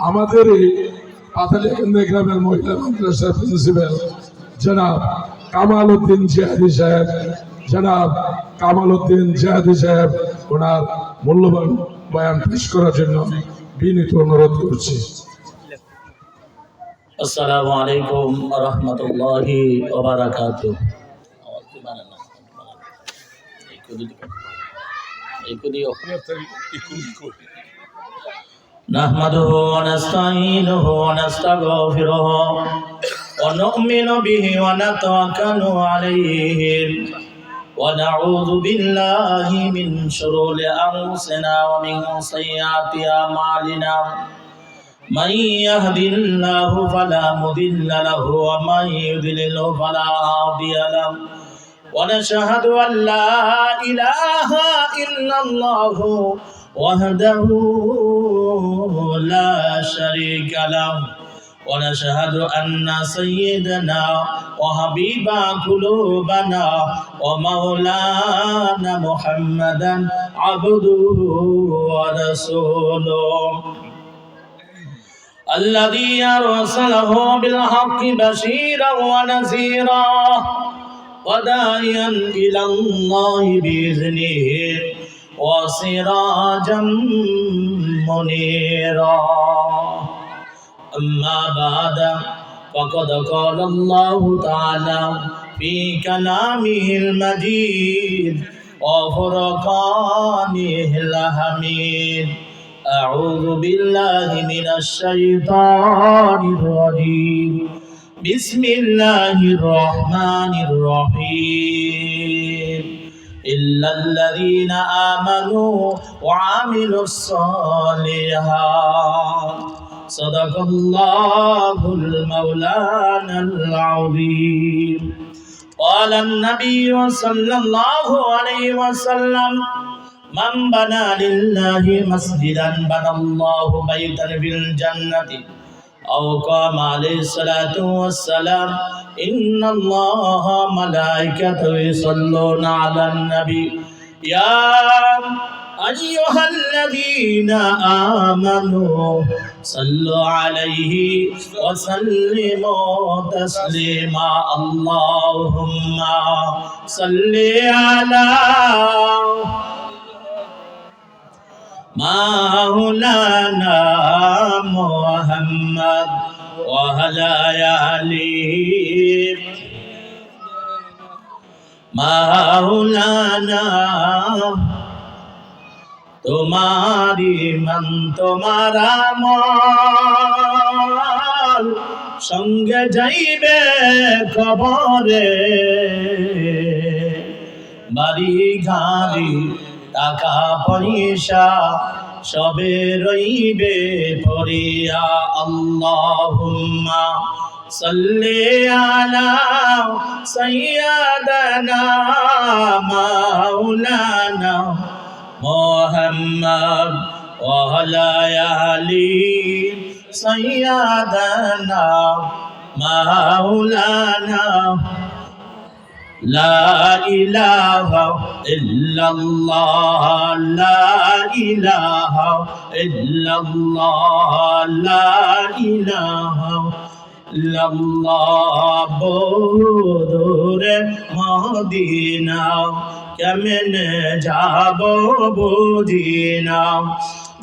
আমাদের এই পাতালিয়াকান্দি গ্রামের মহিলা মাদ্রাসার প্রিন্সিপাল জনাব কামাল উদ্দিন জিহাদি সাহেব, জনাব কামাল উদ্দিন জিহাদি সাহেব ওনার মূল্যবান বয়ান পেশ করার জন্য বিনীত অনুরোধ করছি। আসসালামু আলাইকুম ওয়া রাহমাতুল্লাহি ওয়া বারাকাতুহু। নাহমাদুহু ওয়া নাস্তাঈনুহু ওয়া নাস্তাগফিরুহু ওয়া নু'মিনু বিহি ওয়া নাতাওয়াক্কালু আলাইহি ওয়া নাউযু বিল্লাহি মিন শুরুরি আনফুসিনা ওয়া মিন সাইয়্যাতি আমালিনা। من يهد الله فلا مضل له ومن يضلل فلا هادي له ونشهد أن لا إله إلا الله وحده لا شريك له ونشهد أن سيدنا وحبيب قلوبنا ومولانا محمدا عبده ورسوله الذي أرسله بالحق بشيرا ونذيرا وداعيا إلى الله بإذنه وسراجا منيرا. أما بعد فقد قال الله تعالى في كلامه المجيد وفرقانه الحميد. أعوذ بالله من الشيطان الرجيم. بسم الله الرحمن الرحيم. إلا الذين آمنوا وعملوا الصالحات صدق الله المولانا العظيم. قال النبي صلى الله عليه وسلم من بنى لله مسجدا بنى الله بيتا في الجنة أو قام عليه الصلاة والسلام إن الله ملائكته يصلون على النبي يا أيها الذين آمنوا صلوا عليه وسلموا تسليما. اللهم صل على مولانا محمد وعلى آله مولانا तुम्हारी मन तुम्हारा माल संगे जाइबे कबरे बाड़ी गाड़ी টাকা পয়সা সবে রইবে পড়িয়া। আল্লাহুম্মা সাল্লি আলা সাইয়্যিদানা মাওলানা মুহাম্মদ ওয়া আলা আলি সাইয়্যিদানা মাওলানা لا إله إلا الله لا إله إلا الله لا إله إلا الله بدر مدينة কেমন যাব বুঝিনা।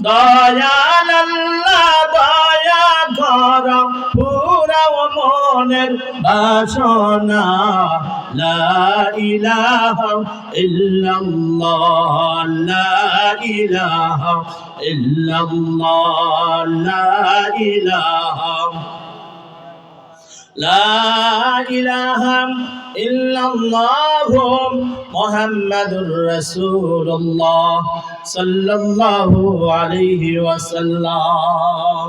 দয়াল আল্লাহ দয়া কর পুরাও মনের বাসনা। লা ইলাহা ইল্লাল্লাহ লা ইলাহা ইল্লাল্লাহ লা ইলাহা লা ইলাহা ইল্লাল্লাহু মুহাম্মাদুর রাসূলুল্লাহ সাল্লাল্লাহু আলাইহি ওয়াসাল্লাম।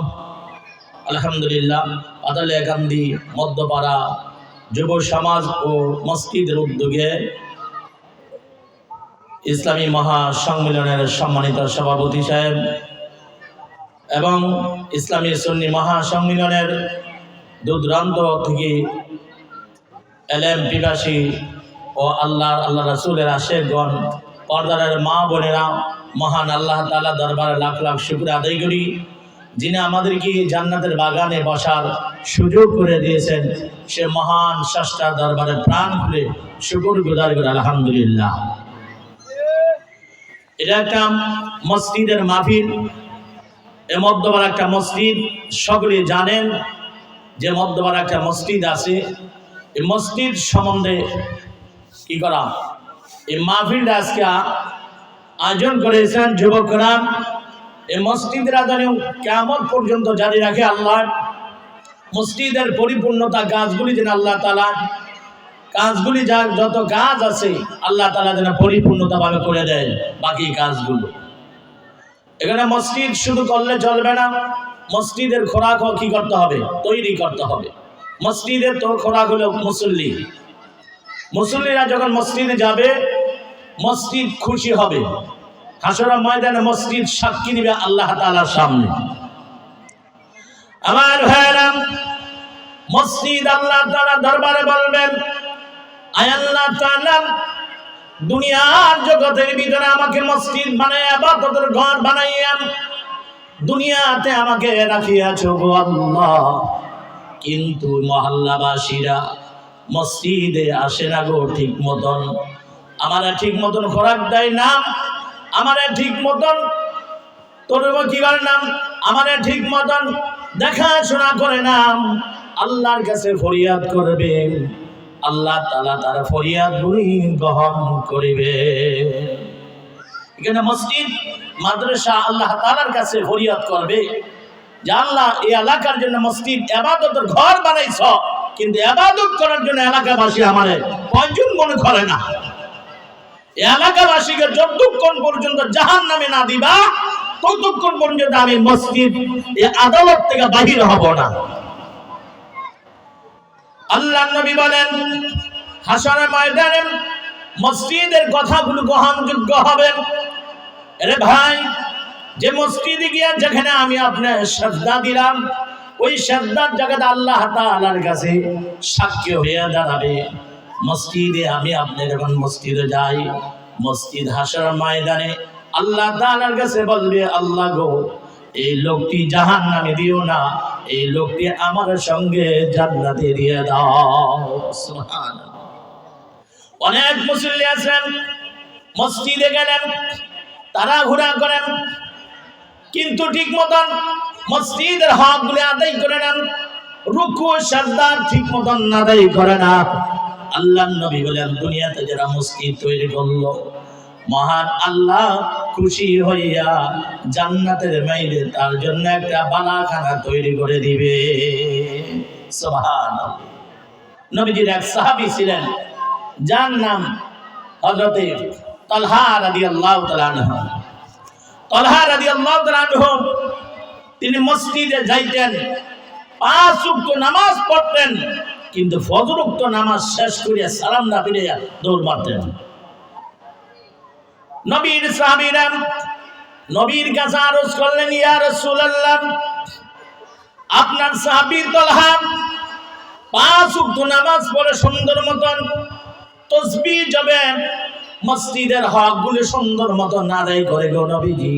আলহামদুলিল্লাহ, পাতালিয়াকান্দি মধ্যপাড়া যুব সমাজ ও মসজিদের উদ্যোগে ইসলামী মহাসম্মেলনের সম্মানিত সভাপতি সাহেব এবং ইসলামী সুন্নি মহাসম্মেলনের দূরদূরান্ত থেকে এলেম পিপাসী ও আল্লাহ রাসূলের আশেকগণ, পর্দার মা বোনেরা, মহান আল্লাহ তাআলা দরবারে লাখ লাখ শুকর আদায় করি যিনি আমাদেরকে জান্নাতের বাগানে বসার সুযোগ করে দিয়েছেন, সে মহান স্রষ্টার দরবারে প্রাণ খুলে শুকর গুজার করে আলহামদুলিল্লাহ। এটা একটা মসজিদের মাহফিল, এর মধ্যবার একটা মসজিদ, সকলে জানেন যে মধ্যবার একটা মসজিদ আছে। এই মসজিদ সম্বন্ধে কি করা, এই মাহফিলটা আজকে আয়োজন করেছেন যুবকরা। এই মসজিদের আদানে কিয়ামত পর্যন্ত জারি রাখে আল্লাহ। মসজিদের পরিপূর্ণতা কাজগুলি যেন আল্লাহ তাআলা কাজগুলি যত কাজ আছে আল্লাহ তাআলা যেন পরিপূর্ণতা ভাবে করে দেয় বাকি কাজগুলো। এখানে মসজিদ শুধু করলে চলবে না, মসজিদের খোরাকও কি করতে হবে, তৈরি করতে হবে। মসজিদের তো খোরাক হলো মুসল্লি। মুসল্লিরা যখন মসজিদে যাবে মসজিদ খুশি হবে। হাসরের ময়দানে মসজিদ সাক্ষী দিবে আল্লাহ তাআলার সামনে। আমার ভাইরা, মসজিদ আল্লাহ তাআলা দরবারে বলবেন, আয় আল্লাহ তাআলা, দুনিয়ার জগতের ভিতরে আমাকে মসজিদ বানাইয়া ইবাদতের ঘর বানাইয়া দুনিয়াতে আমাকে রাখিয়াছো গো আল্লাহ, কিন্তু মহল্লাবাসীরা মসজিদে আসে না গো ঠিক মতন। আমারা ঠিক মতন খোরাক দেয় না, আমারে ঠিক মতন তোর কি করে নাম, আমারে ঠিক মতন দেখাশোনা করে নাম। আল্লাহর কাছে ফরিয়াদ করবে, আল্লাহ তাআলা তার ফরিয়াদ গুলি গ্রহণ করিবে। এখানে মসজিদ মাদ্রাসা আল্লাহ তাআলার কাছে ফরিয়াদ করবে যে আল্লাহ এই এলাকার জন্য মসজিদ ইবাদতের ঘর বানাইছ, কিন্তু ইবাদত করার জন্য এলাকাবাসী আমারে প্রয়োজন মনে করে না। এলাকাবাসীকে যতক্ষণ পর্যন্ত জাহান্নামে না দিবা ততক্ষণ পর্যন্ত আমি মসজিদ এই আদালত থেকে বাহির হব না। আল্লাহর নবী বলেন, হাসরের ময়দানে মসজিদের কথাগুলো গ্রহণযোগ্য হবে। আরে ভাই, যে মসজিদে গিয়া যেখানে আমি আপনার শ্রদ্ধা দিলাম ওই শ্রদ্ধার জায়গাতে আল্লাহ তাআলার কাছে সাক্ষী হয়ে দাঁড়াবে। মসজিদে আমি আপনি যখন মসজিদে যাই, মসজিদ হাসরের ময়দানে আল্লাহ তাআলার কাছে বলবে, আল্লাহ গো, এই লোকটি জাহান্নামে দিও না, এই লোকটি আমার সঙ্গে জান্নাতে দিয়ে দাও। সুবহানাল্লাহ। অনেক মুসল্লি আছেন মসজিদে গেলেন, তারা ঘোরা করেন, কিন্তু ঠিক মতন মসজিদের হকগুলি আদায় করে নেন, রুকু সাজদা ঠিক মতন আদায় করে না। আল্লাহর নবী বলেন, দুনিয়াতে যারা মসজিদ তৈরি করলো, মহান আল্লাহ খুশি হইয়া জান্নাতের মাইরে তার জন্য একটা বালাখানা তৈরি করে দিবে। সুবহানাল্লাহ। নবীজির এক সাহাবী ছিলেন, যার নাম হযরত তালহা রাদিয়াল্লাহু তাআলা আনহু। তালহা রাদিয়াল্লাহু তাআলা আনহু তিনি মসজিদে যাইতেন, 5 ওয়াক্ত নামাজ পড়তেন, কিন্তু ফজর ওয়াক্ত নামাজ শেষ করিয়া সালাম না ফিরিয়া দৌড় মারতেন। নবীর সাহাবীরা নবীর কাছে আরজ করলেন, ইয়া রাসূলুল্লাহ, আপনার সাহাবী তালহা 5 ওয়াক্ত নামাজ পড়ে সুন্দর মতন তাসবিহ জপে, মসজিদের হকগুলো সুন্দর মতন আদায় করে গো নবীজি,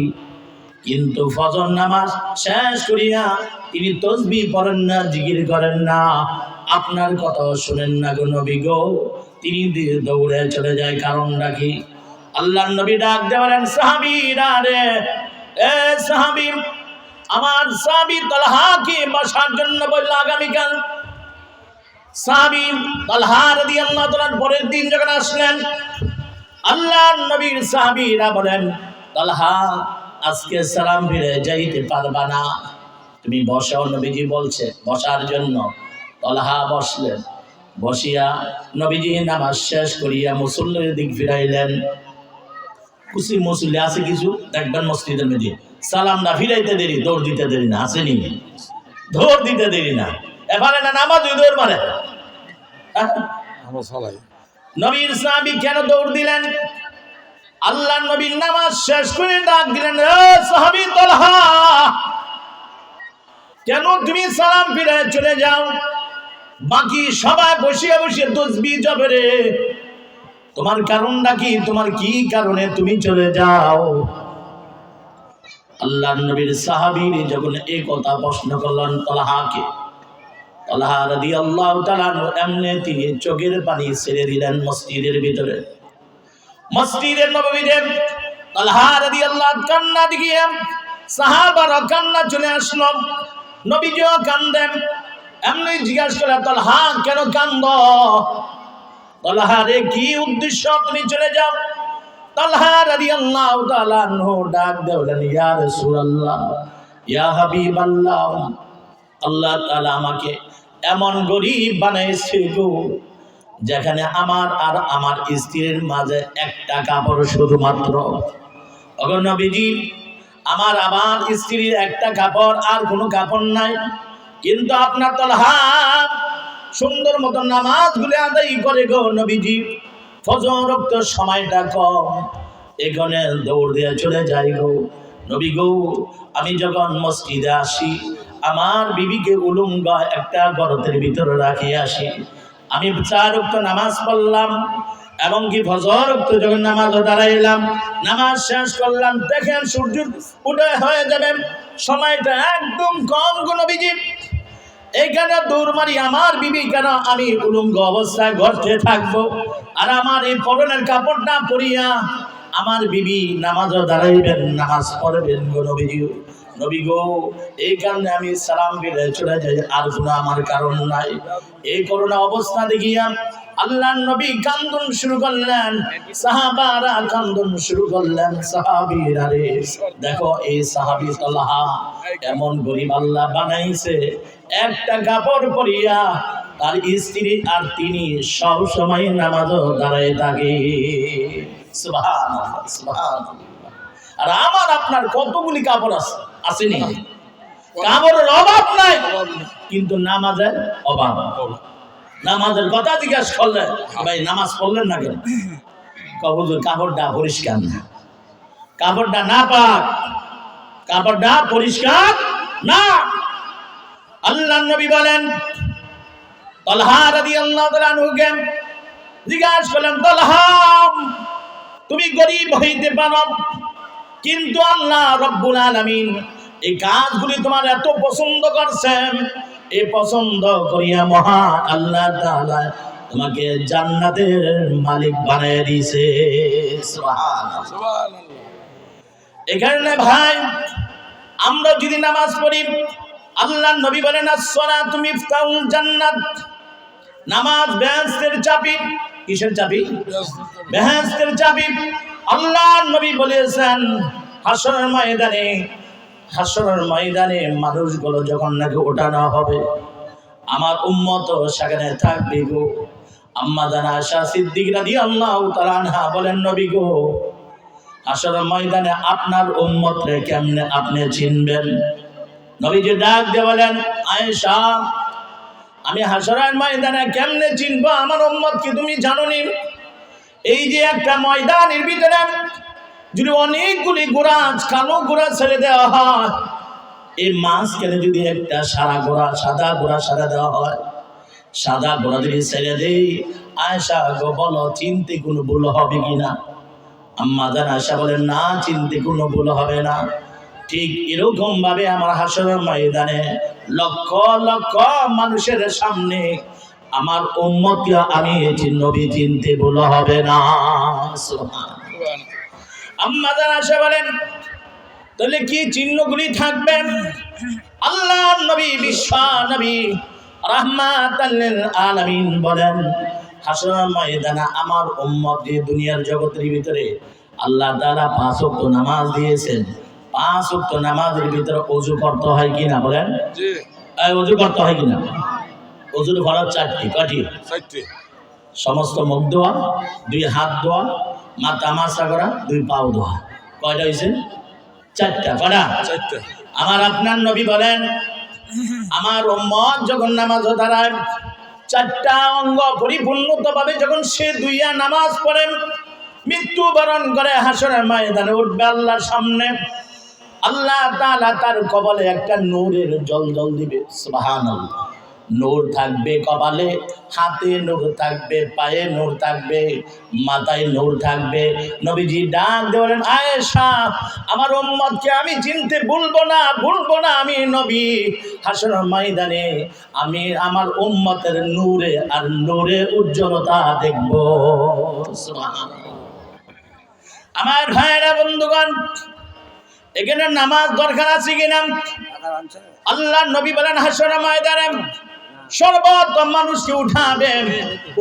কিন্তু ফজর নামাজ শেষ করিয়া তিনি তাসবিহ পড়েন না, জিকির করেন না, আপনার কথা শুনেন না গো নবী গো, তিনি দৌড়ে চলে যায়। কারণটা কি? আল্লাহর নবী ডাক দিয়ে বলেন, সাহাবীরা রে, এ সাহাবী, আমার সাহাবী তালহাকে বসার জন্য বলল আগামীকাল। সাহাবী তালহা রাদিয়াল্লাহু তাআলা পরের দিন যখন আসলেন, আল্লাহর নবীর সাহাবীরা বলেন, তালহা আজকে সালাম ফিরে যাইতে পারবা না, তুমি বসো। নবীজি বলছে বসার জন্য। তালহা বসলেন, বসিয়া নবীজি নামাজ শেষ করিয়া মুসল্লির দিক ফিরাইলেন। কুসি মুসল্লি আছে কিছু দেখবেন মসজিদের মধ্যে সালাম না ফিরাইতে দেরি, দৌড় দিতে দেরি না, আসেনি? দৌড় দিতে দেরি না, এবারে না নামাজ দৌড় মারে। নবীর সাহাবী কেন দৌড় দিলেন? আল্লাহর নবীর নামাজ শেষ করে ডাক দিলেন, এ সাহাবী তালহা, কেন তুমি সালাম ফিরে চলে যাও? বাকি সবাই বসিয়ে বসিয়ে তাসবিহ জপে রে, তোমার কারণটা কি? তোমার কি কারণে তুমি চলে যাও? আল্লাহর নবীর সাহাবী যখন এই কথা প্রশ্ন করলেন তালহাকে, তালহা রাদিয়াল্লাহু তাআলা এমনি তিনি চোখের পানি ছেড়ে দিলেন মসজিদের ভিতরে। মসজিদের নববীতে তালহা রাদিয়াল্লাহু কান্না দিয়ে সাহাবারা কান্না চলে আসলো। নবীজিও কান্দেন। এমনি জিজ্ঞাসা করে, তালহা কেন কান্দো? তালহা রে কি উদ্দেশ্য তুমি চলে যাও? তালহা রাদিয়াল্লাহু তাআলা আনহু ডাক দেলেন, ইয়া রাসূলুল্লাহ, ইয়া হাবিবাল্লাহ, আল্লাহ তাআলা আমাকে এমন গরীব বানাইছে গো, যেখানে আমার আর আমার স্ত্রীর মাঝে একটা কাপড় শুধুমাত্র। ওগো নবীজি, আমার স্ত্রীর একটা কাপড়, আর কোনো কাপড় নাই। কিন্তু আপনার তালহা সুন্দর মতো নামাজগুলো আদায় করে গো নবীজি। ফজর রক্ত সময়টা কম, এখানে দৌড় দিয়ে চলে যাই গো নবী গো। আমি যখন মসজিদে আসি, আমার বিবিকে উলঙ্গ একটা গর্তের ভিতরে রাখি আসি। আমি 4 ওয়াক্ত নামাজ পড়লাম, এবং কি ফজর রক্ত যখন নামাজ দাঁড়াইলাম, নামাজ শেষ করলাম, দেখেন সূর্য উদয় হয়ে যাবে, সময়টা একদম কম গো নবীজি। এইখানে দৌড় মারি আমার বিবি কেন আমি উলঙ্গ অবস্থায় গর্তে থাকবো, আর আমার এই পরনের কাপড়টা পরিয়া আমার বিবি নামাজও দাঁড়াইবেন, নামাজ পড়বেন গো নবীজি। নবী গো, এই কারণে আমি সালাম ফিরে চলে যাই, আর কোনো আমার কারণ নাই। এই করোনা অবস্থা দেখিয়া আল্লাহর নবী কান্দন শুরু করলেন, সাহাবারা কান্দন শুরু করলেন। সাহাবীরা রে, দেখো এই সাহাবী তালহা এমন গরিব আল্লাহ বানাইছে, একটা কাপড় পরিয়া তার স্ত্রী আর তিনি সব সময় নামাজও দাঁড়ায় থাকে। সুবহানাল্লাহ, সুবহানাল্লাহ। আর আমার আপনার কতগুলি কাপড় আসেনি, কাপড়ের অভাব নাই, কিন্তু নামাজের অভাব। নামাজের কথা জিজ্ঞাসা করলে, ভাই নামাজ পড়লেন না কেন? হুজুর কাপড়টা পরিষ্কার না, কাপড়টা না পাক, কাপড়টা পরিষ্কার না। আল্লাহর নবী বলেন, তালহা রাদিয়াল্লাহু তাআলা আনহুকে জিজ্ঞাসা করলেন, তালহা তুমি গরীব হইতে পারো, কিন্তু আল্লাহ রব্বুল আলামিন এই কাজগুলি তোমার এত পছন্দ করছেন, এই পছন্দ করিয়া মহান আল্লাহ তাআলা তোমাকে জান্নাতের মালিক বানিয়ে দিয়েছে। সুবহানাল্লাহ, সুবহানাল্লাহ। এখানে ভাই আমরা যদি নামাজ পড়ি, আল্লাহর নবী বলেন, আস-সালাতু মিফতাহুল জান্নাত, নামাজ বেহেশতের চাবি। কিসের চাবি? বেহেশতের চাবি। আল্লাহর নবী বলেছেন, হাসরের ময়দানে মানুষগুলো যখন নাকি ওঠানো হবে, আমার উম্মত সেখানে থাকবে গো। আম্মা জানা আয়েশা সিদ্দিক রাদিয়াল্লাহু তাআলা আনহা বলেন, নবী গো, হাসরের ময়দানে আপনার উম্মতরে কেমনে আপনি চিনবেন? নবীজি ডাক দিয়ে বলেন, আয়েশা, আমি হাসরের ময়দানে কেমনে চিনবো আমার উম্মতকে তুমি জানোনি? এই যে একটা ময়দানের ভিতরে যদি অনেকগুলি ঘোড়া, কালো ঘোড়া ছেড়ে দেওয়া হয়, এই মাঝখানে যদি একটা সাদা ঘোড়া ছেড়ে দেওয়া হয়, সাদা ঘোড়া যদি ছেড়ে দেই, আয়েশা গো বলো চিনতে কোনো ভুল হবে কিনা? আম্মা জান আয়েশা বলেন, না, চিনতে কোনো ভুল হবে না। ঠিক এরকম ভাবে আমার হাসরের ময়দানে লক্ষ লক্ষ মানুষের সামনে আমার উম্মতকে আমি নবী চিনতে ভুল হবে না। সুবহানাল্লাহ। আম্মা জান আয়েশা বলেন, তাহলে কি চিহ্নগুলি থাকবেন? আল্লাহর নবী, বিশ্ব নবী রাহমাতাল লিল আলামিন বলেন, হাসরের ময়দানে আমার উম্মত যে দুনিয়ার জগতের ভিতরে আল্লাহ তাআলা 5 ওয়াক্ত নামাজ দিয়েছেন, 5 ওয়াক্ত নামাজের ভিতরে ওযু করতে হয় কিনা বলেন? জি। ওযু করতে হয় কিনা? ওযুর ফরজ 4টি। কয়টি? 4টি। সমস্ত মুখ ধোয়া, 2 হাত ধোয়া, মাথা মাসা করা, 2 পাও ধোয়া। কয়টা হয়েছে? 4টা। কয়টা? 4টা। আমার আপনার নবী বলেন, আমার উম্মত যখন নামাজে দাঁড়ায়, 4টা অঙ্গ পরিপূর্ণভাবে যখন সে দুইয়া নামাজ পড়ে মৃত্যুবরণ করে হাসরের ময়দানে উঠবে আল্লাহর সামনে, আল্লাহ তাআলা তার কপালে একটা নূরের জ্বলজ্বল দিবে। সুবহানাল্লাহ। নূর থাকবে কপালে, হাতে নূর থাকবে, পায়ে নূর থাকবে, মাথায় নূর থাকবে। নবীজি ডাক দিয়ে বলেন, আয়েশা আমার উম্মতকে আমি চিনতে ভুলবো না আমি নবী হাসর ময়দানে আমি আমার উম্মতের নূরে আর নূরে উজ্জ্বলতা দেখব। সুবহানাল্লাহ। আমার ভাইয়েরা বন্ধুগণ, এখানে নামাজ দরকার আছে কিনা? আল্লাহ নবী বলেন হাসর ময়দানে সর্বপ্রথম মানুষকে উঠাবেন,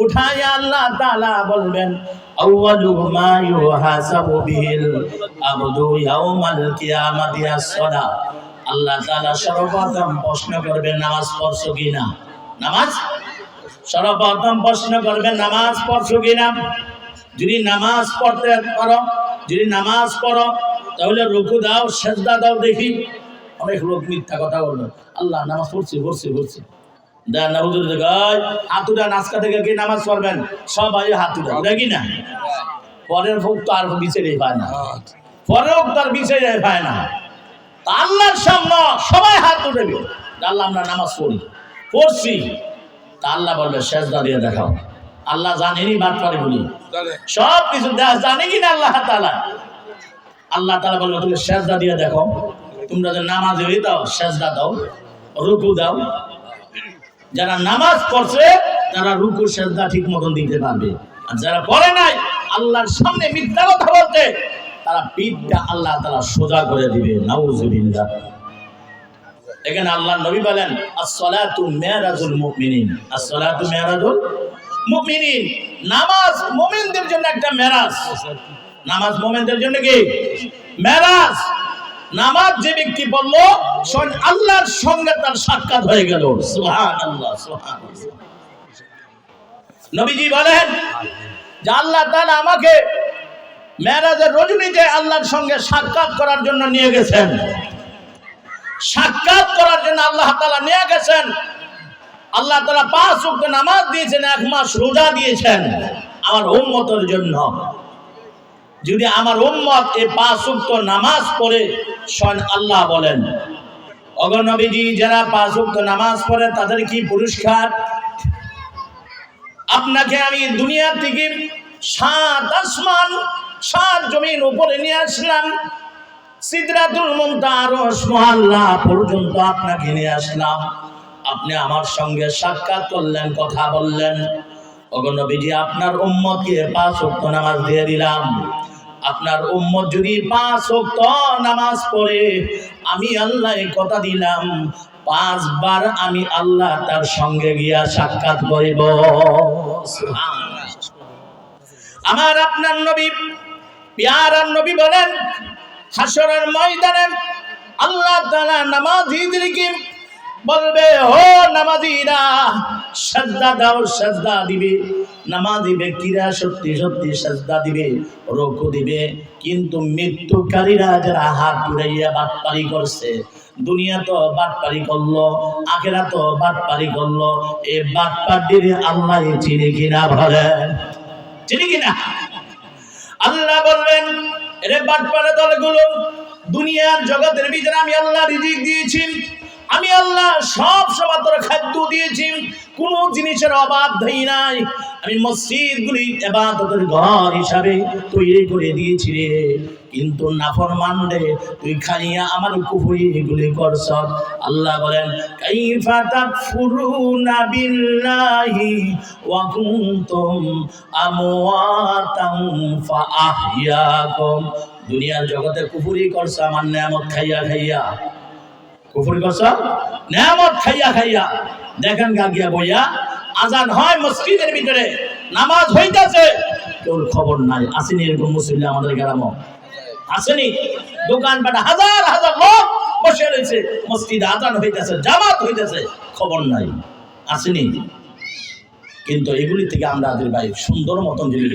উঠাইয়া আল্লাহ তাআলা বলবেন আউয়ালু মা ইউহাসাবু বিহিল আবদু ইয়াউমাল কিয়ামাতি as-সালাহ। আল্লাহ তাআলা সর্বপ্রথম প্রশ্ন করবেন নামাজ পড়ছো কিনা। নামাজ সর্বপ্রথম প্রশ্ন করবেন নামাজ পড়ছো কিনা। যদি নামাজ পড়তে পারো, যদি নামাজ পড়ো তাহলে রুকু দাও, সেজদা দাও। দেখি অনেক লোক মিথ্যা কথা বলবে, আল্লাহ নামাজ পড়ছি দেন না হুজুর দেখায় হাতুরা নাচকা থেকে কি নামাজ পড়বেন, সবাই হাতুরা দেখি না। পরের ভোগ তো আর বিচারেই পায় না, পরেও তার বিচারে পায় না। আল্লাহর সামনে সবাই হাত উঠাবে, আল্লাহ আমরা নামাজ পড়ছি। তা আল্লাহ বলবে সেজদা দিয়ে দেখাও। আল্লাহ জানেনি বাদ পারে বলি সব কিছু জানে কিনা আল্লাহ তাআলা। আল্লাহ তাআলা বলবে তুমি সেজদা দিয়ে দেখো। তোমরা যে নামাজ হয়ে দাও, সেজদা দাও, রুকু দাও। যারা নামাজ পড়ছে তারা রুকু সেজদা ঠিক মতন দিতে পারবে, আর যারা পড়ে নাই আল্লাহর সামনে মিথ্যা কথা বলতে তারা পিঠটা আল্লাহ তাআলা সোজা করে দিবে। নাউজুবিল্লাহ। এখানে আল্লাহ নবী বলেন as-সালাতু মিরাজুল মুমিনিন, as-সালাতু মিরাজুল মুমিনিন। নামাজ মুমিনদের জন্য একটা মেরাজ। নামাজ মুমিনদের জন্য কি মেরাজ। নামাজ যে ব্যক্তি পড়লো স্বয়ং আল্লাহর সঙ্গে তার সাক্ষাৎ হয়ে গেল। সুবহানাল্লাহ, সুবহানাল্লাহ। নবীজি বলেন যে আল্লাহ তাআলা আমাকে মেরাজের রজনীতে আল্লাহর সঙ্গে সাক্ষাৎ করার জন্য নিয়ে গেছেন। সাক্ষাৎ করার জন্য আল্লাহ তাআলা নিয়ে গেছেন। আল্লাহ তাআলা 5 ওয়াক্ত নামাজ দিয়েছেন, 1 মাস রোজা দিয়েছেন আমার উম্মতের জন্য। যদি আমার উম্মত এই 5 ওয়াক্ত নামাজ পড়ে, স্বয়ং আল্লাহ বলেন ওগো নবীজি যারা 5 ওয়াক্ত নামাজ পড়ে তাদের কি পুরস্কার। আপনাকে আমি দুনিয়া থেকে 7 আসমান 7 জমিন উপরে নিয়ে আসলাম, সিদরাতুল মুনতাহা আরশ মুআল্লা পর্যন্ত আপনাকে নিয়ে আসলাম। আপনি আমার সঙ্গে সাক্ষাৎ করলেন, কথা বললেন। ওগো নবীজি আপনার উম্মতকে 5 ওয়াক্ত নামাজ দিয়ে দিলাম। আপনার উম্মত যদি 5 ওয়াক্ত নামাজ পড়ে, আমি আল্লাহ কথা দিলাম 5 বার আমি আল্লাহ তার সঙ্গে গিয়া সাক্ষাৎ করিব। আমার আপনার নবী প্যারা নবী বলেন হাসরের ময়দানে আল্লাহ তাআলা নামাজীদেরকে বলবে ও নামাজীরা সাজদা দাও, সাজদা দিবে। নামাজি ব্যক্তিরা সত্যি সত্যি সাজদা দিবে, রুকু দিবে। কিন্তু মৃত্যুকারীরা যারা হাত উড়াইয়া বাটপারি করছে, দুনিয়া তো বাটপারি করলো, আখিরাত তো বাটপারি করলো, এই বাটপাটির আল্লাহ চিনি কিনা বলেন, চিনি কিনা? আল্লাহ বলবেন এরে বাটপারে দলগুলো, দুনিয়ার জগতের ভিতরে আমি আল্লাহ রিজিক দিয়েছি, আমি আল্লাহ সব সময় তোর খাদ্য দিয়েছি, কোন জিনিসের অভাব দেই নাই। আমি মসজিদগুলি ইবাদতের ঘর হিসাবে তৈরি করে দিয়েছি রে, কিন্তু নাফরমান রে তুই খাইয়া আমার কুফরিগুলি করছ। আল্লাহ বলেন কাইফা তাকফুরুনা বিল্লাহি ওয়া কুনতুম আমওয়াতান ফাআহইয়াকুম। দুনিয়ার জগতে কুফরি করছ আমার নিয়ামত খাইয়া খাইয়া, কুফরি করছ নিয়ামত খাইয়া খাইয়া। দেখেন গাগিয়া বইয়া আজান হয় মসজিদের ভিতরে, নামাজ হইতাছে, তোর খবর নাই। আসেনি এরকম মুসল্লি আমাদের গ্রামে? আসেনি? দোকানপাট হাজার হাজার লোক বসে রয়েছে, মসজিদে আজান হইতেছে, জামাত হইতেছে, খবর নাই। আসেনি? কিন্তু এগুলি থেকে আমরা আদের ভাই সুন্দর মতন যদি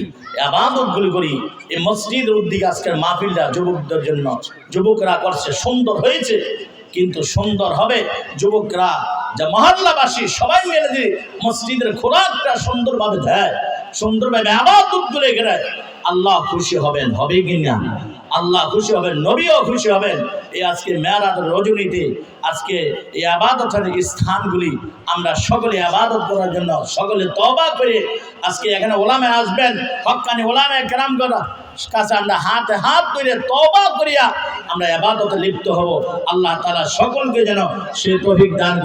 ইবাদত গুলি করি, এই মসজিদের উদ্যোগে আজকের মাহফিলটা যুবকদের জন্য, যুবকরা করছে, সুন্দর হয়েছে। কিন্তু সুন্দর হবে যুবকরা, যা মহল্লাবাসী সবাই মিলে যে মসজিদের খোরাকটা সুন্দরভাবে দেয়, সুন্দরভাবে ইবাদত গুলি করে, আল্লাহ খুশি হবেন, হবে কিনা? আল্লাহ খুশি হবেন, নবীও খুশি হবেন। এই আজকে মেরাজ রজনীতে আজকে এই আবাদতের স্থানগুলি আমরা সকলে আবাদত করার জন্য সকলে তওবা করে আজকে এখানে ওলামে আসবেন, হক্কানি ওলামে কেরাম করা কাছে আমরা হাতে হাত ধরে তওবা করিয়া আমরা ইবাদতে লিপ্ত হব। আল্লাহ তাআলা সকলকে যেন সে তৌফিক দান